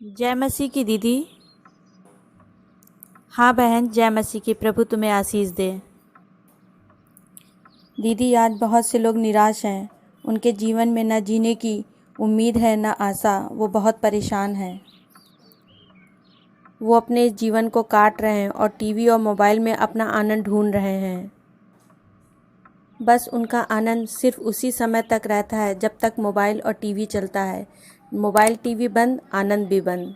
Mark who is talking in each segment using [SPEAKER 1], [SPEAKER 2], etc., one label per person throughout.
[SPEAKER 1] जय मसीह की दीदी। हाँ बहन, जय मसीह की। प्रभु तुम्हें आशीष दे। दीदी, आज बहुत से लोग निराश हैं। उनके जीवन में न जीने की उम्मीद है न आशा। वो बहुत परेशान हैं। वो अपने जीवन को काट रहे हैं और टीवी और मोबाइल में अपना आनंद ढूंढ रहे हैं। बस उनका आनंद सिर्फ उसी समय तक रहता है जब तक मोबाइल और टीवी चलता है। मोबाइल टीवी बंद, आनंद भी बंद।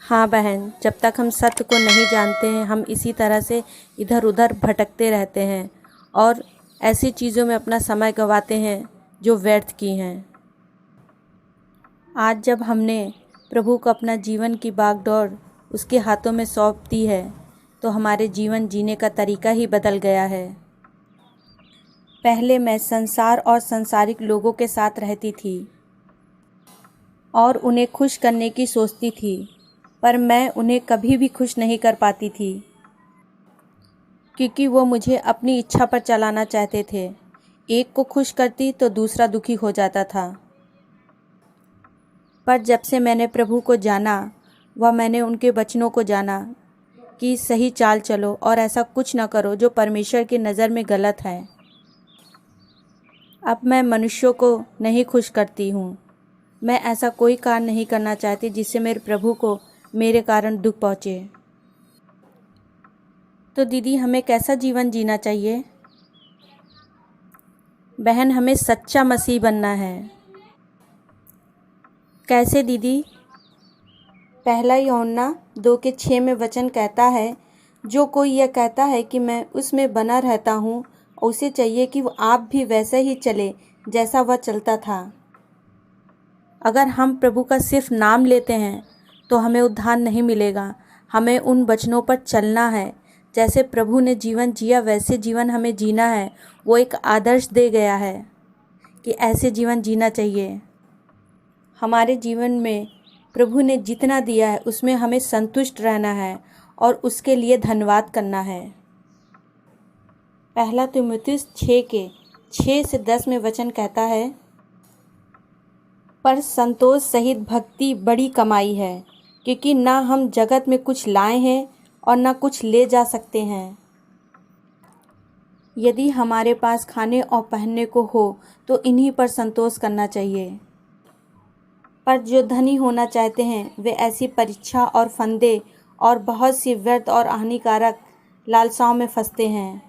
[SPEAKER 1] हाँ बहन, जब तक हम सत्य को नहीं जानते हैं हम इसी तरह से इधर उधर भटकते रहते हैं और ऐसी चीज़ों में अपना समय गंवाते हैं जो व्यर्थ की हैं। आज जब हमने प्रभु को अपना जीवन की बागडोर उसके हाथों में सौंप दी है तो हमारे जीवन जीने का तरीका ही बदल गया है। पहले मैं संसार और सांसारिक लोगों के साथ रहती थी और उन्हें खुश करने की सोचती थी, पर मैं उन्हें कभी भी खुश नहीं कर पाती थी क्योंकि वो मुझे अपनी इच्छा पर चलाना चाहते थे। एक को खुश करती तो दूसरा दुखी हो जाता था। पर जब से मैंने प्रभु को जाना व मैंने उनके वचनों को जाना कि सही चाल चलो और ऐसा कुछ न करो जो परमेश्वर की नज़र में गलत है, अब मैं मनुष्यों को नहीं खुश करती हूँ। मैं ऐसा कोई कार्य नहीं करना चाहती जिससे मेरे प्रभु को मेरे कारण दुख पहुँचे। तो दीदी, हमें कैसा जीवन जीना चाहिए? बहन, हमें सच्चा मसीह बनना है। कैसे दीदी? पहला यूहन्ना 2:6 में वचन कहता है, जो कोई यह कहता है कि मैं उसमें बना रहता हूँ, उसे चाहिए कि वो आप भी वैसे ही चले जैसा वह चलता था। अगर हम प्रभु का सिर्फ नाम लेते हैं तो हमें उद्धार नहीं मिलेगा। हमें उन वचनों पर चलना है। जैसे प्रभु ने जीवन जिया वैसे जीवन हमें जीना है। वो एक आदर्श दे गया है कि ऐसे जीवन जीना चाहिए। हमारे जीवन में प्रभु ने जितना दिया है उसमें हमें संतुष्ट रहना है और उसके लिए धन्यवाद करना है। पहला तीमुथियुस 6:6-10 में वचन कहता है, पर संतोष सहित भक्ति बड़ी कमाई है, क्योंकि ना हम जगत में कुछ लाए हैं और ना कुछ ले जा सकते हैं। यदि हमारे पास खाने और पहनने को हो तो इन्हीं पर संतोष करना चाहिए। पर जो धनी होना चाहते हैं वे ऐसी परीक्षा और फंदे और बहुत सी व्यर्थ और हानिकारक लालसाओं में फंसते हैं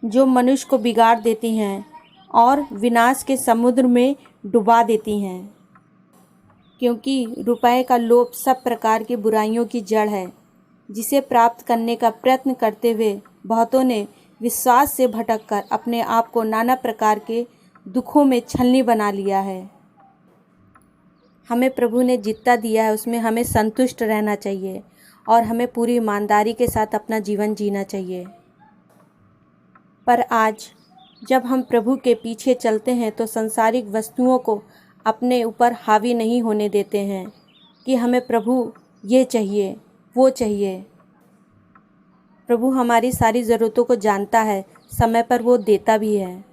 [SPEAKER 1] जो मनुष्य को बिगाड़ देती हैं और विनाश के समुद्र में डुबा देती हैं। क्योंकि रुपए का लोभ सब प्रकार की बुराइयों की जड़ है, जिसे प्राप्त करने का प्रयत्न करते हुए बहुतों ने विश्वास से भटककर अपने आप को नाना प्रकार के दुखों में छलनी बना लिया है। हमें प्रभु ने जितना दिया है उसमें हमें संतुष्ट रहना चाहिए और हमें पूरी ईमानदारी के साथ अपना जीवन जीना चाहिए। पर आज जब हम प्रभु के पीछे चलते हैं तो संसारिक वस्तुओं को अपने ऊपर हावी नहीं होने देते हैं कि हमें प्रभु ये चाहिए वो चाहिए। प्रभु हमारी सारी ज़रूरतों को जानता है, समय पर वो देता भी है।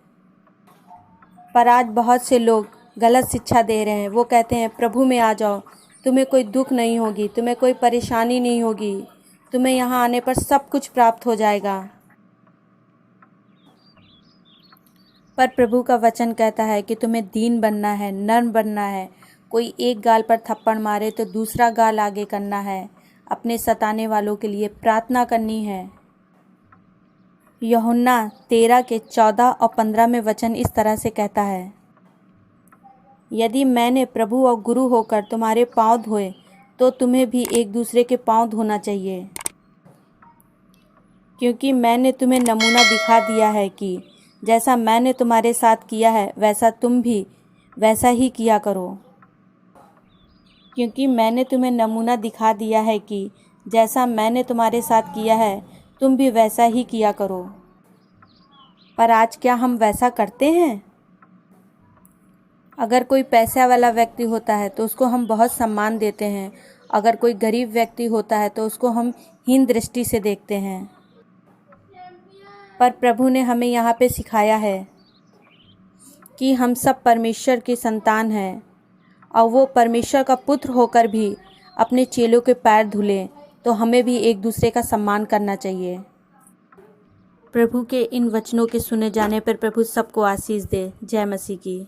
[SPEAKER 1] पर आज बहुत से लोग गलत शिक्षा दे रहे हैं। वो कहते हैं प्रभु में आ जाओ, तुम्हें कोई दुख नहीं होगी, तुम्हें कोई परेशानी नहीं होगी, तुम्हें यहाँ आने पर सब कुछ प्राप्त हो जाएगा। पर प्रभु का वचन कहता है कि तुम्हें दीन बनना है, नर्म बनना है। कोई एक गाल पर थप्पड़ मारे तो दूसरा गाल आगे करना है। अपने सताने वालों के लिए प्रार्थना करनी है। यूहन्ना 13:14 और 15 में वचन इस तरह से कहता है, यदि मैंने प्रभु और गुरु होकर तुम्हारे पाँव धोए तो तुम्हें भी एक दूसरे के पाँव धोना चाहिए, क्योंकि मैंने तुम्हें नमूना दिखा दिया है कि जैसा मैंने तुम्हारे साथ किया है वैसा तुम भी वैसा ही किया करो। क्योंकि मैंने तुम्हें नमूना दिखा दिया है कि जैसा मैंने तुम्हारे साथ किया है तुम भी वैसा ही किया करो। पर आज क्या हम वैसा करते हैं? अगर कोई पैसा वाला व्यक्ति होता है तो उसको हम बहुत सम्मान देते हैं। अगर कोई गरीब व्यक्ति होता है तो उसको हम हीन दृष्टि से देखते हैं। पर प्रभु ने हमें यहाँ पे सिखाया है कि हम सब परमेश्वर की संतान हैं और वो परमेश्वर का पुत्र होकर भी अपने चेलों के पैर धुले, तो हमें भी एक दूसरे का सम्मान करना चाहिए। प्रभु के इन वचनों के सुने जाने पर प्रभु सबको आशीष दे। जय मसीह की।